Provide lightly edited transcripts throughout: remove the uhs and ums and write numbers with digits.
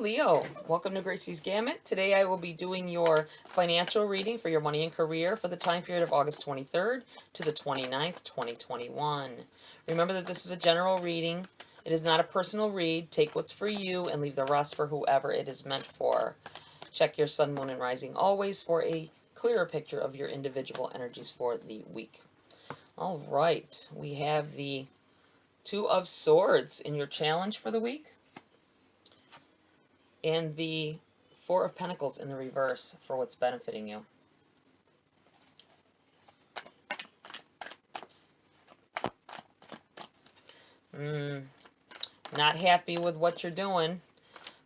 Leo. Welcome to Gracie's Gamut. Today I will be doing your financial reading for your money and career for the time period of August 23rd to the 29th, 2021. Remember that this is a general reading. It is not a personal read. Take what's for you and leave the rest for whoever it is meant for. Check your sun, moon, and rising always for a clearer picture of your individual energies for the week. All right, we have the Two of Swords in your challenge for the week, and the Four of Pentacles in the reverse for what's benefiting you. Not happy with what you're doing.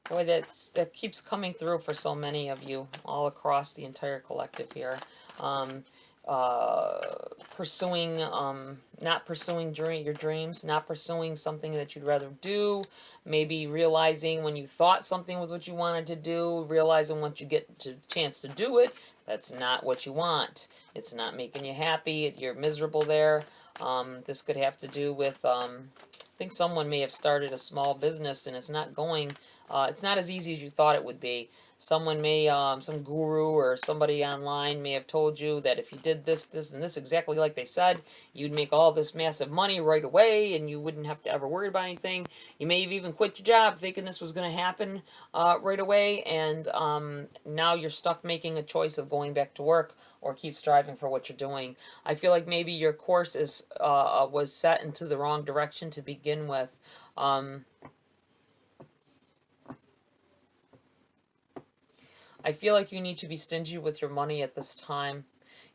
Boy, that keeps coming through for so many of you all across the entire collective here. Not pursuing your dreams, not pursuing something that you'd rather do, maybe realizing when you thought something was what you wanted to do, realizing once you get the chance to do it, that's not what you want. It's not making you happy, you're miserable there. This could have to do with, I think someone may have started a small business and it's not going, it's not as easy as you thought it would be. Someone may, some guru or somebody online may have told you that if you did this, this, and this exactly like they said, you'd make all this massive money right away and you wouldn't have to ever worry about anything. You may have even quit your job thinking this was going to happen right away, and now you're stuck making a choice of going back to work or keep striving for what you're doing. I feel like maybe your course is was set into the wrong direction to begin with. I feel like you need to be stingy with your money at this time.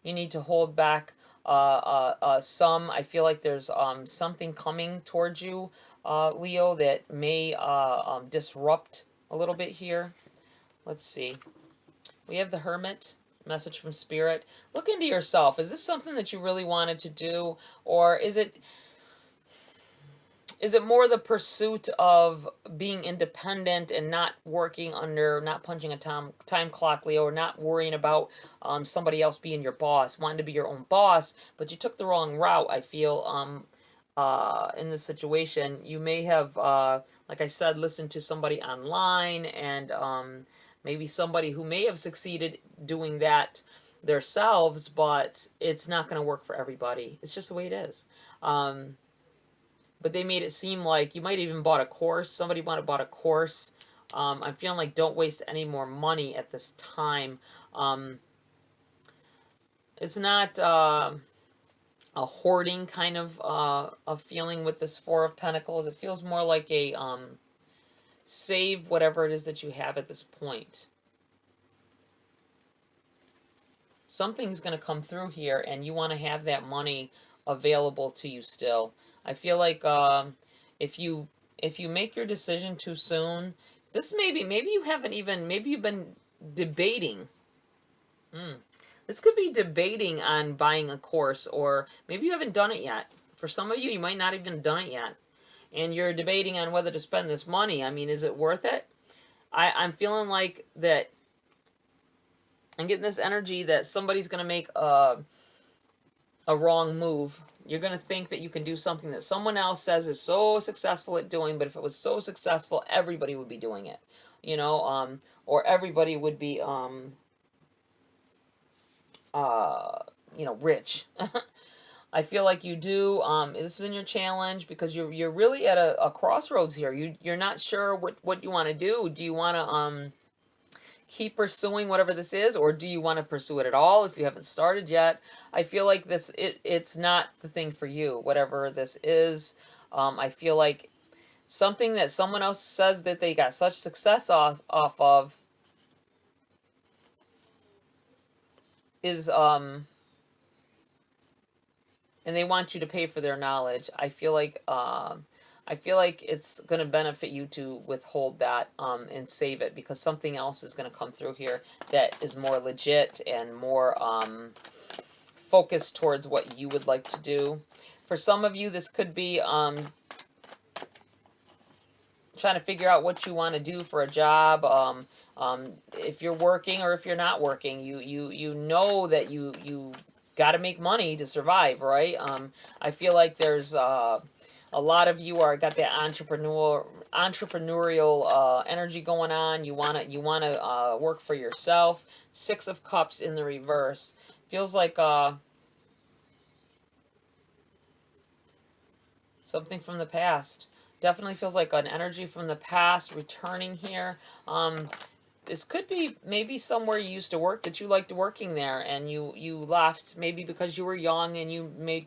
You need to hold back some. I feel like there's something coming towards you, Leo, that may disrupt a little bit here. Let's see. We have the Hermit, message from Spirit. Look into yourself. Is this something that you really wanted to do? Or is it more the pursuit of being independent and not working under, not punching a time clock, Leo, or not worrying about somebody else being your boss, wanting to be your own boss, but you took the wrong route, I feel, in this situation. You may have, like I said, listened to somebody online, and maybe somebody who may have succeeded doing that themselves, but it's not going to work for everybody. It's just the way it is. But they made it seem like you might even bought a course. Somebody might have bought a course. I'm feeling like don't waste any more money at this time. It's not a hoarding kind of a feeling with this Four of Pentacles. It feels more like a save whatever it is that you have at this point. Something's going to come through here, and you want to have that money available to you still. I feel like if you make your decision too soon, this maybe you haven't even, maybe you've been debating. This could be debating on buying a course, or maybe you haven't done it yet. For some of you, you might not even done it yet, and you're debating on whether to spend this money. I mean, is it worth it? I'm feeling like that. I'm getting this energy that somebody's going to make a wrong move. You're going to think that you can do something that someone else says is so successful at doing, but if it was so successful, everybody would be doing it, you know, or everybody would be, you know, rich. I feel like you do. This is in your challenge because you're really at a crossroads here. You're not sure what you want to do. Do you want to keep pursuing whatever this is, or do you want to pursue it at all if you haven't started yet? I feel like it's not the thing for you, whatever this is. I feel like something that someone else says that they got such success off of is and they want you to pay for their knowledge. I feel like it's going to benefit you to withhold that and save it, because something else is going to come through here that is more legit and more focused towards what you would like to do. For some of you, this could be trying to figure out what you want to do for a job. If you're working or if you're not working, you know that you got to make money to survive, right? I feel like there's a lot of you got that entrepreneurial energy going on. You wanna work for yourself. Six of Cups in the reverse feels like something from the past. Definitely feels like an energy from the past returning here. This could be maybe somewhere you used to work that you liked working there, and you left maybe because you were young and you made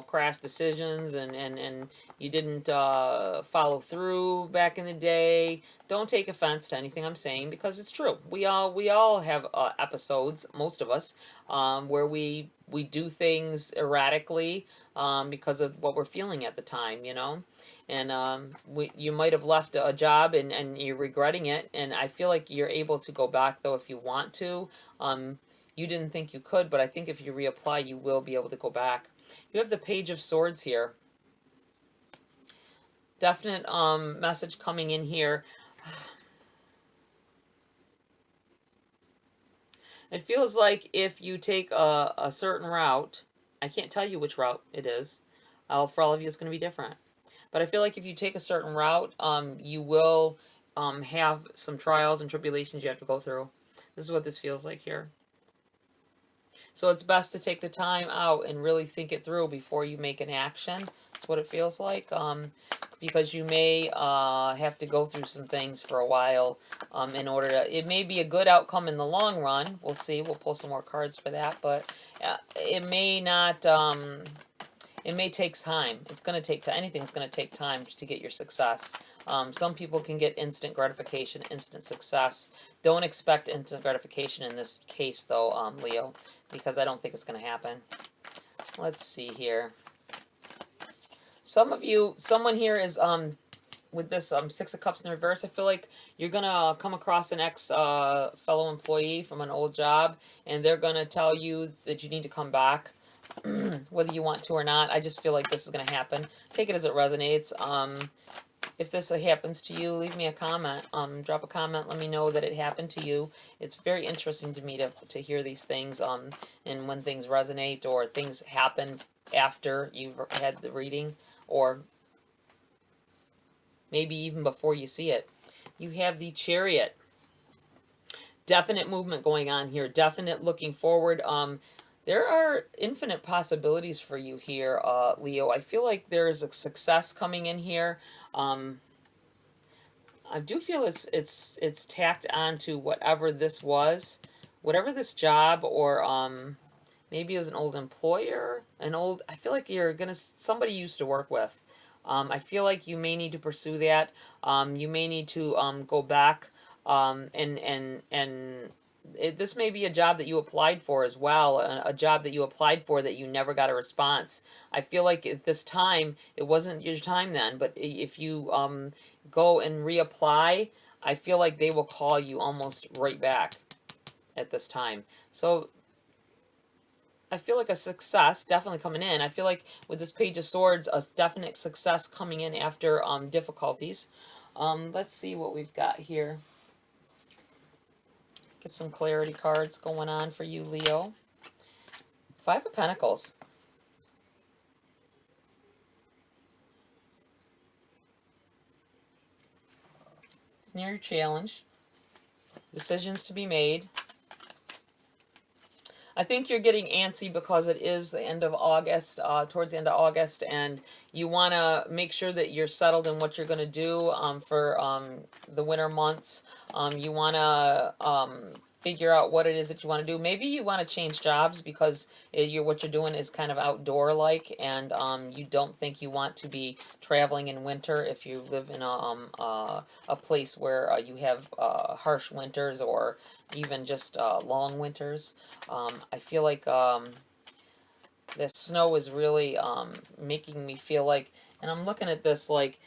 crass decisions, and you didn't follow through back in the day. Don't take offense to anything I'm saying, because it's true. We all have episodes, most of us, where we do things erratically because of what we're feeling at the time, and you might have left a job, and you're regretting it, and I feel like you're able to go back, though, if you want to. You didn't think you could, but I think if you reapply, you will be able to go back. You have the Page of Swords here. Definite message coming in here. It feels like if you take a certain route, I can't tell you which route it is. For all of you, it's going to be different. But I feel like if you take a certain route, you will have some trials and tribulations you have to go through. This is what this feels like here. So it's best to take the time out and really think it through before you make an action. That's what it feels like. Because you may have to go through some things for a while in order to... It may be a good outcome in the long run. We'll see. We'll pull some more cards for that. But it may not... it may take time. It's going to take time. Anything's going to take time to get your success. Some people can get instant gratification, instant success. Don't expect instant gratification in this case, though, Leo, because I don't think it's going to happen. Let's see here. Some of you, someone here is, with this Six of Cups in reverse, I feel like you're going to come across an fellow employee from an old job, and they're going to tell you that you need to come back, whether you want to or not. I just feel like this is going to happen. Take it as it resonates. If this happens to you, leave me a comment. Drop a comment. Let me know that it happened to you. It's very interesting to me to hear these things, and when things resonate or things happened after you've had the reading, or maybe even before you see it. You have the Chariot. Definite movement going on here. Definite looking forward. There are infinite possibilities for you here, Leo. I feel like there's a success coming in here. I do feel it's tacked on to whatever this was, whatever this job, or maybe it was an old employer, I feel like somebody you used to work with. I feel like you may need to pursue that. You may need to go back, this may be a job that you applied for as well, a job that you applied for that you never got a response. I feel like at this time, it wasn't your time then, but if you go and reapply, I feel like they will call you almost right back at this time. So I feel like a success definitely coming in. I feel like with this Page of Swords, a definite success coming in after difficulties. Let's see what we've got here. Get some clarity cards going on for you, Leo. Five of Pentacles. It's near your challenge. Decisions to be made. I think you're getting antsy because it is the end of August, towards the end of August, and you want to make sure that you're settled in what you're going to do for the winter months. You want to figure out what it is that you want to do. Maybe you want to change jobs because what you're doing is kind of outdoor-like, and you don't think you want to be traveling in winter if you live in a place where you have harsh winters, or even just long winters. I feel like the snow is really making me feel like, and I'm looking at this like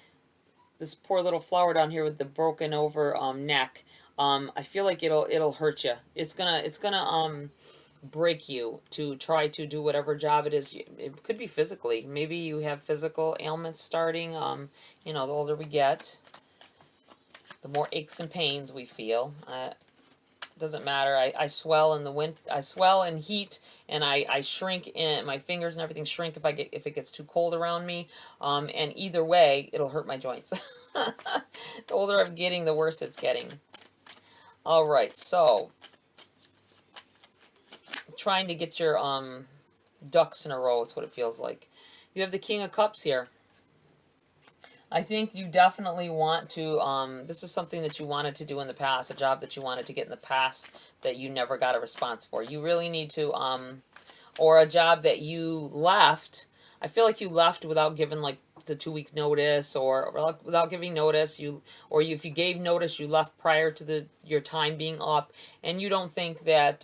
this poor little flower down here with the broken over neck. I feel like it'll hurt you. It's gonna break you to try to do whatever job it is. It could be physically. Maybe you have physical ailments starting. The older we get, the more aches and pains we feel. Doesn't matter. I swell in the wind. I swell in heat, and I shrink in my fingers and everything shrink if it gets too cold around me. And either way, it'll hurt my joints. The older I'm getting, the worse it's getting. All right, so trying to get your ducks in a row. It's what it feels like. You have the King of Cups here. I think you definitely want to, this is something that you wanted to do in the past, a job that you wanted to get in the past that you never got a response for. You really need to, or a job that you left. I feel like you left without giving like the 2-week notice, or without giving notice. If you gave notice, you left prior to your time being up, and you don't think that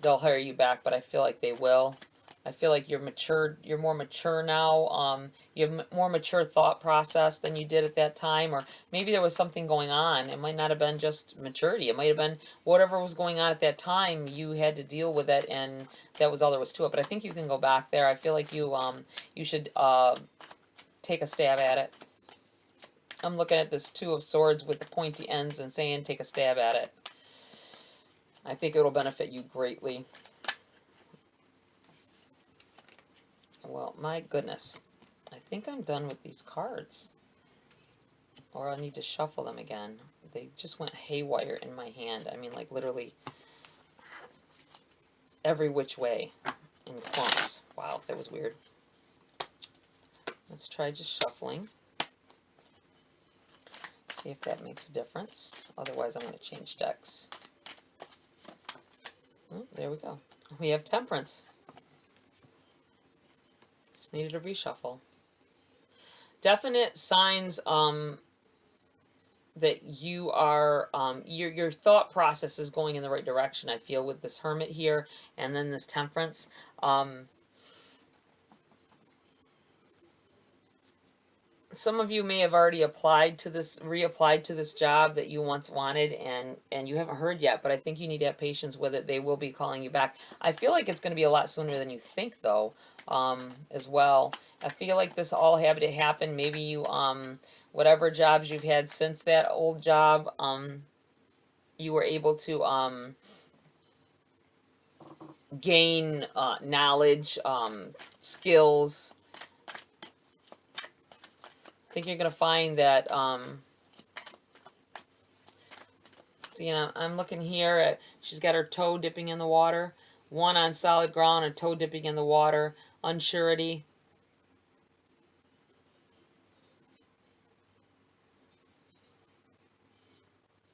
they'll hire you back, but I feel like they will. I feel like you're matured. You're more mature now. You have more mature thought process than you did at that time, or maybe there was something going on. It might not have been just maturity. It might have been whatever was going on at that time. You had to deal with it, and that was all there was to it. But I think you can go back there. I feel like you should take a stab at it. I'm looking at this Two of Swords with the pointy ends and saying take a stab at it. I think it'll benefit you greatly. Well, my goodness. I think I'm done with these cards. Or I need to shuffle them again. They just went haywire in my hand. I mean, like, literally every which way in clumps. Wow, that was weird. Let's try just shuffling. See if that makes a difference. Otherwise, I'm going to change decks. Oh, there we go. We have Temperance. Just needed a reshuffle. Definite signs that you are your thought process is going in the right direction. I feel with this Hermit here and then this Temperance. Some of you may have already reapplied to this job that you once wanted, and you haven't heard yet, but I think you need to have patience with it. They will be calling you back. I feel like it's going to be a lot sooner than you think, though, as well. I feel like this all had to happen. Maybe you, whatever jobs you've had since that old job, you were able to gain knowledge, skills. I think you're going to find that, see, I'm looking here at, she's got her toe dipping in the water. One on solid ground, a toe dipping in the water. Unsurety.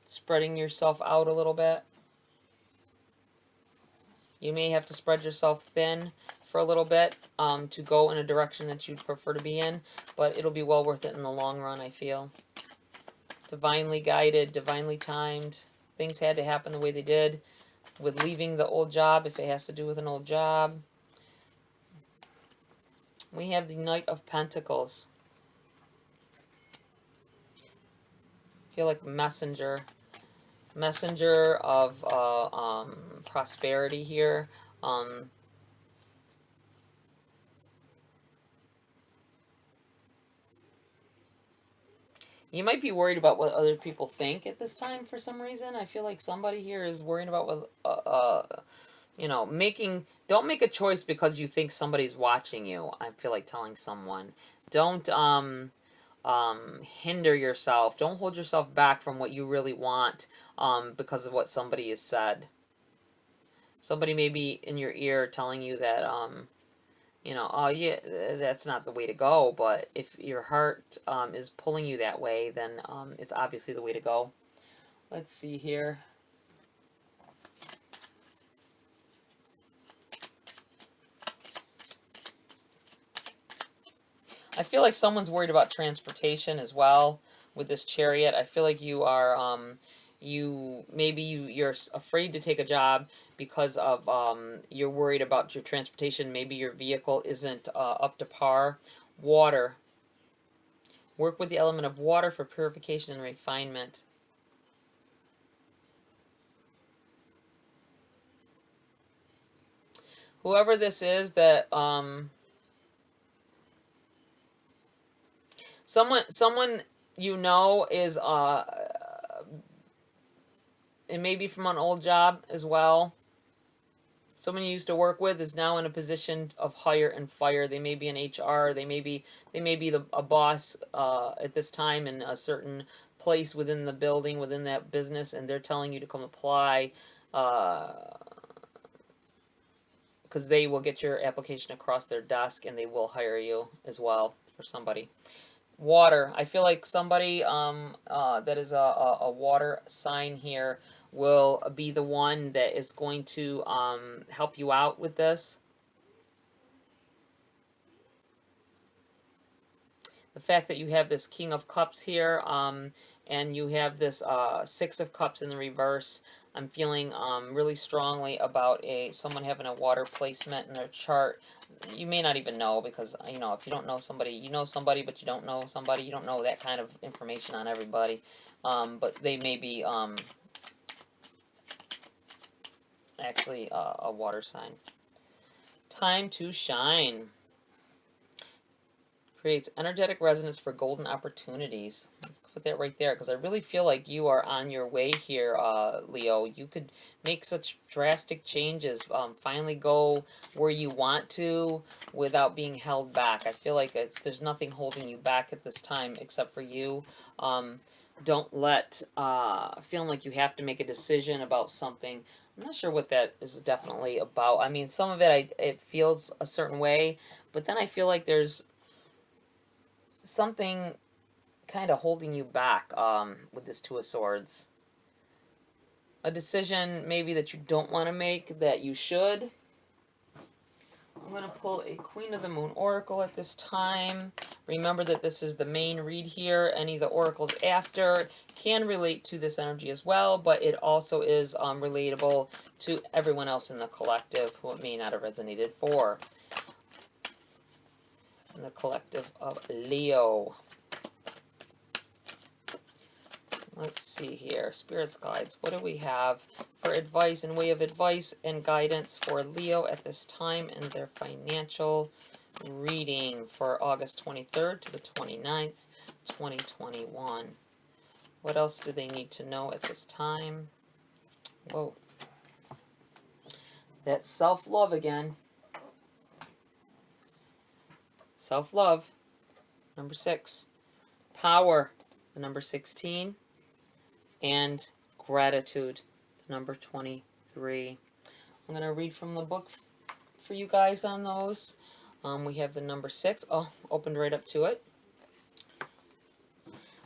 Spreading yourself out a little bit. You may have to spread yourself thin for a little bit to go in a direction that you'd prefer to be in, but it'll be well worth it in the long run, I feel. Divinely guided, divinely timed. Things had to happen the way they did with leaving the old job, if it has to do with an old job. We have the Knight of Pentacles. I feel like messenger of prosperity here. You might be worried about what other people think at this time for some reason. I feel like somebody here is worried about what, you know, don't make a choice because you think somebody's watching you. I feel like telling someone. Don't, hinder yourself. Don't hold yourself back from what you really want, because of what somebody has said. Somebody may be in your ear telling you that, you know, oh yeah, that's not the way to go, but if your heart is pulling you that way, then it's obviously the way to go. Let's see here. I feel like someone's worried about transportation as well with this Chariot. I feel like you are, you're afraid to take a job because of you're worried about your transportation. Maybe your vehicle isn't up to par. Water. Work with the element of water for purification and refinement. Whoever this is that someone you know is it may be from an old job as well. someone you used to work with is now in a position of hire and fire. They may be in HR. They may be a boss at this time in a certain place within the building, within that business, and they're telling you to come apply because they will get your application across their desk and they will hire you as well for somebody. Water. I feel like somebody that is a water sign here will be the one that is going to help you out with this. The fact that you have this King of Cups here and you have this Six of Cups in the reverse, I'm feeling really strongly about someone having a water placement in their chart. You may not even know, because, you know, if you don't know somebody, you know somebody, but you don't know somebody. You don't know that kind of information on everybody. But they may be actually a water sign. Time to shine. Creates energetic resonance for golden opportunities. Let's put that right there, because I really feel like you are on your way here, Leo. You could make such drastic changes, finally go where you want to without being held back. I feel like there's nothing holding you back at this time except for you. Don't let feeling like you have to make a decision about something. I'm not sure what that is definitely about. I mean, some of it feels a certain way, but then I feel like there's something kind of holding you back with this Two of Swords. A decision maybe that you don't want to make that you should. I'm going to pull a Queen of the Moon Oracle at this time. Remember that this is the main read here. Any of the oracles after can relate to this energy as well, but it also is relatable to everyone else in the collective who it may not have resonated for. In the collective of Leo. Let's see here. Spirits, guides. What do we have for advice and way of advice and guidance for Leo at this time in their financial reading for August 23rd to the 29th, 2021? What else do they need to know at this time? Whoa. That's self-love again. Self-love, number 6. Power, the number 16. And gratitude, the number 23. I'm going to read from the book for you guys on those. We have the number 6. Oh, opened right up to it.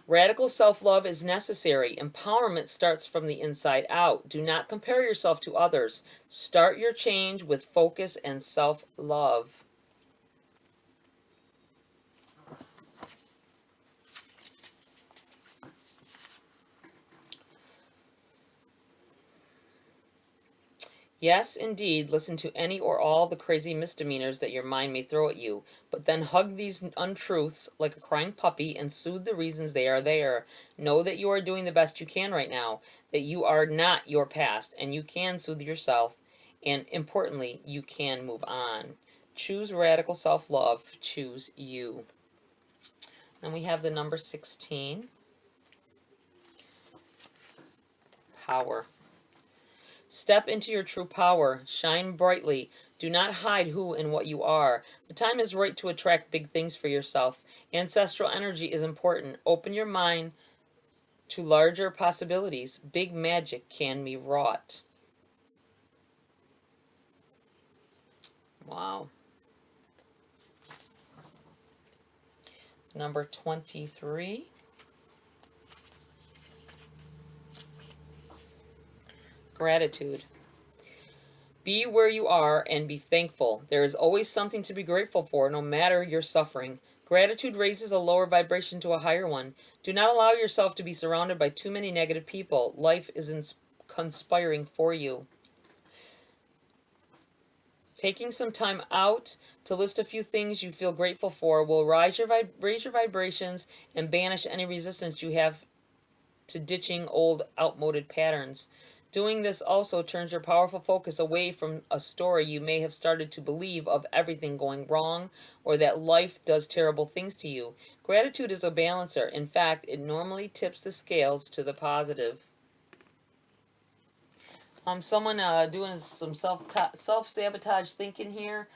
Radical self-love is necessary. Empowerment starts from the inside out. Do not compare yourself to others. Start your change with focus and self-love. Yes, indeed, listen to any or all the crazy misdemeanors that your mind may throw at you, but then hug these untruths like a crying puppy and soothe the reasons they are there. Know that you are doing the best you can right now, that you are not your past, and you can soothe yourself, and importantly, you can move on. Choose radical self-love. Choose you. Then we have the number 16. Power. Step into your true power. Shine brightly. Do not hide who and what you are. The time is right to attract big things for yourself. Ancestral energy is important. Open your mind to larger possibilities. Big magic can be wrought. Wow. Number 23. Gratitude. Be where you are and be thankful. There is always something to be grateful for, no matter your suffering. Gratitude raises a lower vibration to a higher one. Do not allow yourself to be surrounded by too many negative people. Life is conspiring for you. Taking some time out to list a few things you feel grateful for will raise your vibrations and banish any resistance you have to ditching old, outmoded patterns. Doing this also turns your powerful focus away from a story you may have started to believe of everything going wrong or that life does terrible things to you. Gratitude is a balancer. In fact, it normally tips the scales to the positive. Someone doing some self-sabotage thinking here.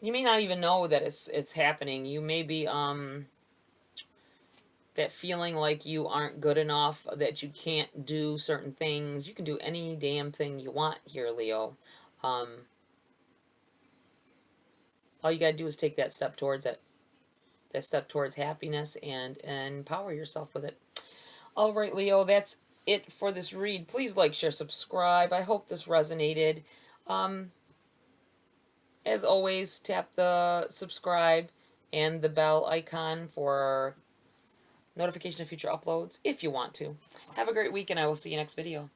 You may not even know that it's happening. You may be that feeling like you aren't good enough, that you can't do certain things. You can do any damn thing you want here, Leo. Um, all you gotta do is take that step towards it. That step towards happiness and empower yourself with it. All right, Leo, that's it for this read. Please like, share, subscribe. I hope this resonated. Um, as always, tap the subscribe and the bell icon for notification of future uploads if you want to. Have a great week, and I will see you next video.